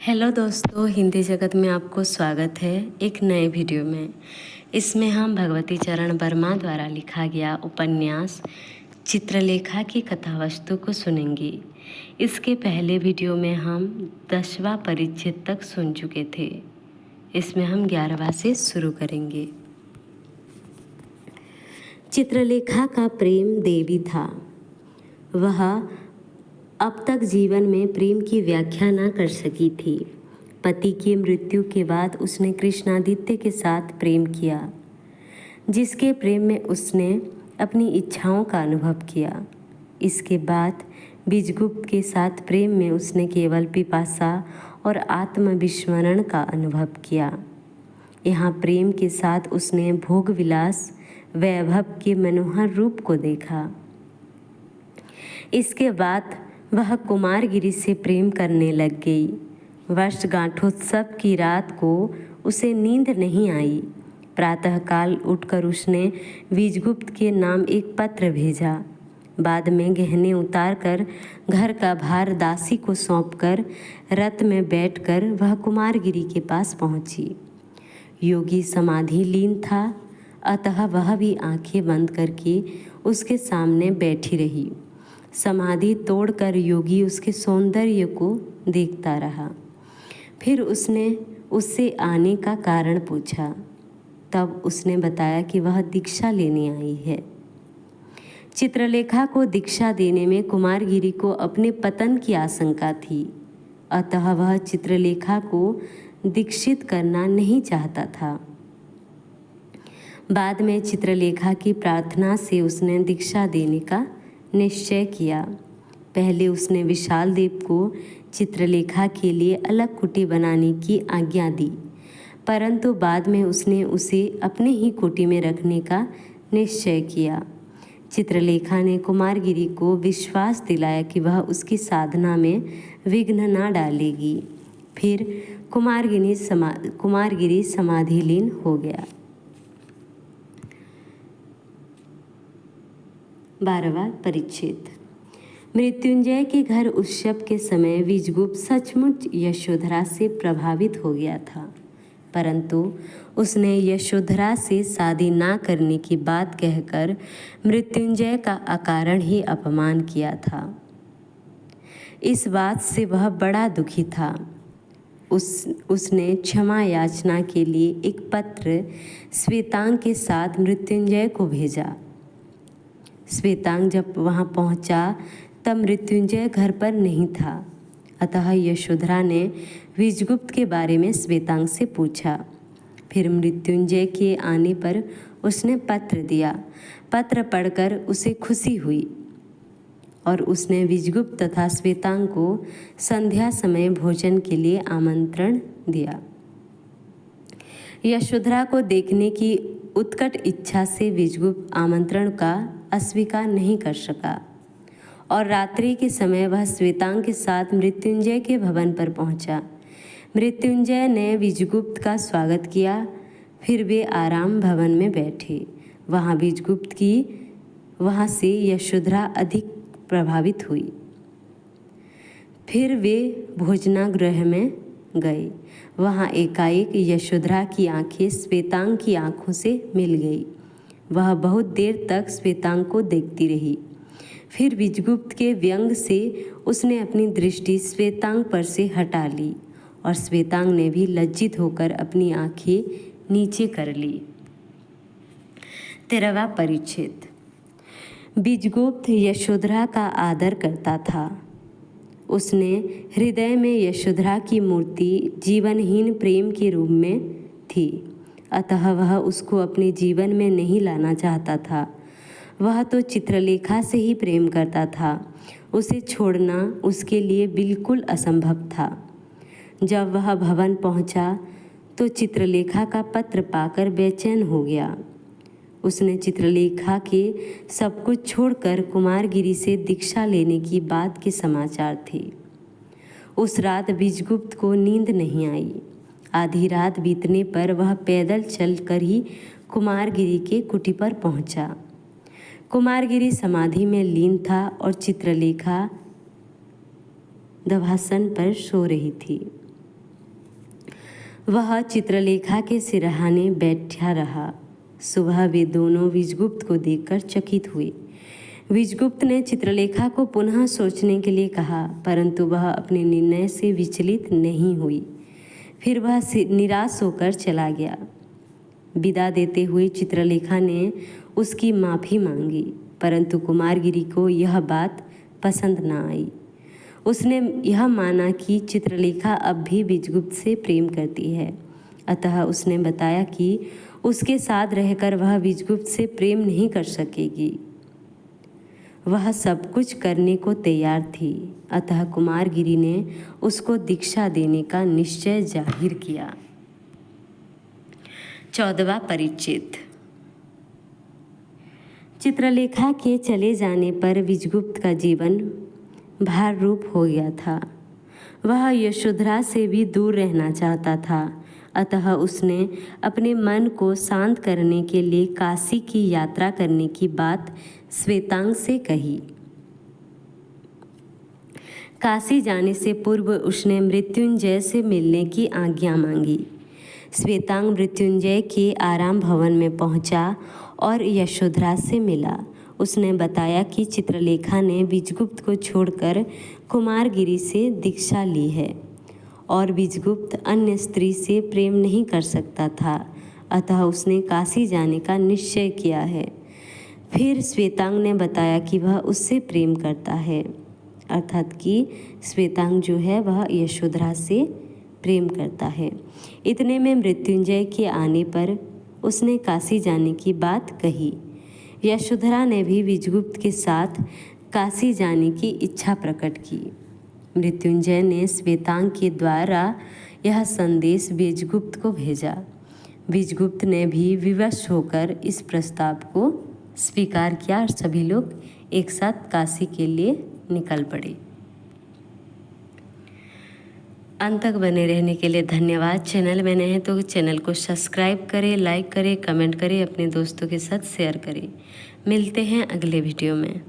Hello दोस्तों, हिंदी जगत में आपको स्वागत है एक नए वीडियो में। इसमें हम भगवती चरण वर्मा द्वारा लिखा गया उपन्यास चित्रलेखा की कथा वस्तु को सुनेंगे। इसके पहले वीडियो में हम 10वां परिच्छेद तक सुन चुके थे। इसमें हम 11वां से शुरू करेंगे। चित्रलेखा का प्रेम देवी था। वह अब तक जीवन में प्रेम की व्याख्या न कर सकी थी। पति की मृत्यु के बाद उसने कृष्णादित्य के साथ प्रेम किया, जिसके प्रेम में उसने अपनी इच्छाओं का अनुभव किया। इसके बाद बीजगुप्त के साथ प्रेम में उसने केवल पिपासा और आत्मविस्मरण का अनुभव किया। यहाँ प्रेम के साथ उसने भोग विलास वैभव के मनोहर रूप को देखा। इसके बाद वह कुमारगिरी से प्रेम करने लग गई। वर्षगांठोत्सव की रात को उसे नींद नहीं आई। प्रातःकाल उठकर उसने बीजगुप्त के नाम एक पत्र भेजा। बाद में गहने उतारकर घर का भार दासी को सौंपकर रथ में बैठकर वह कुमारगिरी के पास पहुंची। योगी समाधि लीन था, अतः वह भी आंखें बंद करके उसके सामने बैठी रही। समाधि तोड़कर योगी उसके सौंदर्य को देखता रहा। फिर उसने उससे आने का कारण पूछा। तब उसने बताया कि वह दीक्षा लेने आई है। चित्रलेखा को दीक्षा देने में कुमारगिरी को अपने पतन की आशंका थी, अतः वह चित्रलेखा को दीक्षित करना नहीं चाहता था। बाद में चित्रलेखा की प्रार्थना से उसने दीक्षा देने का निश्चय किया। पहले उसने विशाल देव को चित्रलेखा के लिए अलग कुटी बनाने की आज्ञा दी, परंतु बाद में उसने उसे अपने ही कुटी में रखने का निश्चय किया। चित्रलेखा ने कुमारगिरी को विश्वास दिलाया कि वह उसकी साधना में विघ्न न डालेगी। फिर कुमारगिरी समाधिलीन हो गया। 12वां परिच्छेद। मृत्युंजय के घर उत्सव के समय बीजगुप्त सचमुच यशोधरा से प्रभावित हो गया था, परंतु उसने यशोधरा से शादी ना करने की बात कहकर मृत्युंजय का अकारण ही अपमान किया था। इस बात से वह बड़ा दुखी था। उसने क्षमा याचना के लिए एक पत्र श्वेतांग के साथ मृत्युंजय को भेजा। श्वेतांग जब वहाँ पहुँचा तब मृत्युंजय घर पर नहीं था, अतः यशोधरा ने बीजगुप्त के बारे में श्वेतांग से पूछा। फिर मृत्युंजय के आने पर उसने पत्र दिया। पत्र पढ़कर उसे खुशी हुई और उसने बीजगुप्त तथा श्वेतांग को संध्या समय भोजन के लिए आमंत्रण दिया। यशोधरा को देखने की उत्कट इच्छा से बीजगुप्त आमंत्रण का अस्वीकार नहीं कर सका और रात्रि के समय वह श्वेतांग के साथ मृत्युंजय के भवन पर पहुंचा। मृत्युंजय ने बीजगुप्त का स्वागत किया। फिर वे आराम भवन में बैठे। वहाँ से यशोधरा अधिक प्रभावित हुई। फिर वे भोजनागृह में गए। वहाँ एकाएक यशोधरा की आंखें श्वेतांग की आंखों से मिल गई। वह बहुत देर तक श्वेतांग को देखती रही। फिर बीजगुप्त के व्यंग से उसने अपनी दृष्टि श्वेतांग पर से हटा ली और श्वेतांग ने भी लज्जित होकर अपनी आंखें नीचे कर ली। 13वां परिच्छेद। बीजगुप्त यशोधरा का आदर करता था। उसने हृदय में यशोधरा की मूर्ति जीवनहीन प्रेम के रूप में थी, अतः वह उसको अपने जीवन में नहीं लाना चाहता था। वह तो चित्रलेखा से ही प्रेम करता था। उसे छोड़ना उसके लिए बिल्कुल असंभव था। जब वह भवन पहुंचा तो चित्रलेखा का पत्र पाकर बेचैन हो गया। उसने चित्रलेखा के सब कुछ छोड़कर कुमारगिरी से दीक्षा लेने की बात के समाचार थे। उस रात बीजगुप्त को नींद नहीं आई। आधी रात बीतने पर वह पैदल चलकर ही कुमारगिरी के कुटी पर पहुंचा। कुमारगिरी समाधि में लीन था और चित्रलेखा दभासन पर सो रही थी। वह चित्रलेखा के सिरहाने बैठा रहा। सुबह वे दोनों विजगुप्त को देखकर चकित हुए। विजगुप्त ने चित्रलेखा को पुनः सोचने के लिए कहा, परंतु वह अपने निर्णय से विचलित नहीं हुई। फिर वह निराश होकर चला गया। विदा देते हुए चित्रलेखा ने उसकी माफ़ी मांगी, परंतु कुमारगिरी को यह बात पसंद न आई। उसने यह माना कि चित्रलेखा अब भी विजगुप्त से प्रेम करती है, अतः उसने बताया कि उसके साथ रहकर वह विजगुप्त से प्रेम नहीं कर सकेगी। वह सब कुछ करने को तैयार थी, अतः कुमारगिरी ने उसको दीक्षा देने का निश्चय जाहिर किया। 14वां परिच्छेद। चित्रलेखा के चले जाने पर विजगुप्त का जीवन भार रूप हो गया था। वह यशोधरा से भी दूर रहना चाहता था, अतः उसने अपने मन को शांत करने के लिए काशी की यात्रा करने की बात श्वेतांग से कही। काशी जाने से पूर्व उसने मृत्युंजय से मिलने की आज्ञा मांगी। श्वेतांग मृत्युंजय के आराम भवन में पहुंचा और यशोधरा से मिला। उसने बताया कि चित्रलेखा ने विजगुप्त को छोड़कर कुमारगिरी से दीक्षा ली है और विजगुप्त अन्य स्त्री से प्रेम नहीं कर सकता था, अतः उसने काशी जाने का निश्चय किया है। फिर श्वेतांग ने बताया कि वह उससे प्रेम करता है, अर्थात कि श्वेतांग जो है वह यशोधरा से प्रेम करता है। इतने में मृत्युंजय के आने पर उसने काशी जाने की बात कही। यशोधरा ने भी विजगुप्त के साथ काशी जाने की इच्छा प्रकट की। मृत्युंजय ने श्वेतांग के द्वारा यह संदेश विजगुप्त को भेजा। विजगुप्त ने भी विवश होकर इस प्रस्ताव को स्वीकार किया और सभी लोग एक साथ काशी के लिए निकल पड़े। अंत तक बने रहने के लिए धन्यवाद। चैनल में नए हैं तो चैनल को सब्सक्राइब करें, लाइक करें, कमेंट करें, अपने दोस्तों के साथ शेयर करें। मिलते हैं अगले वीडियो में।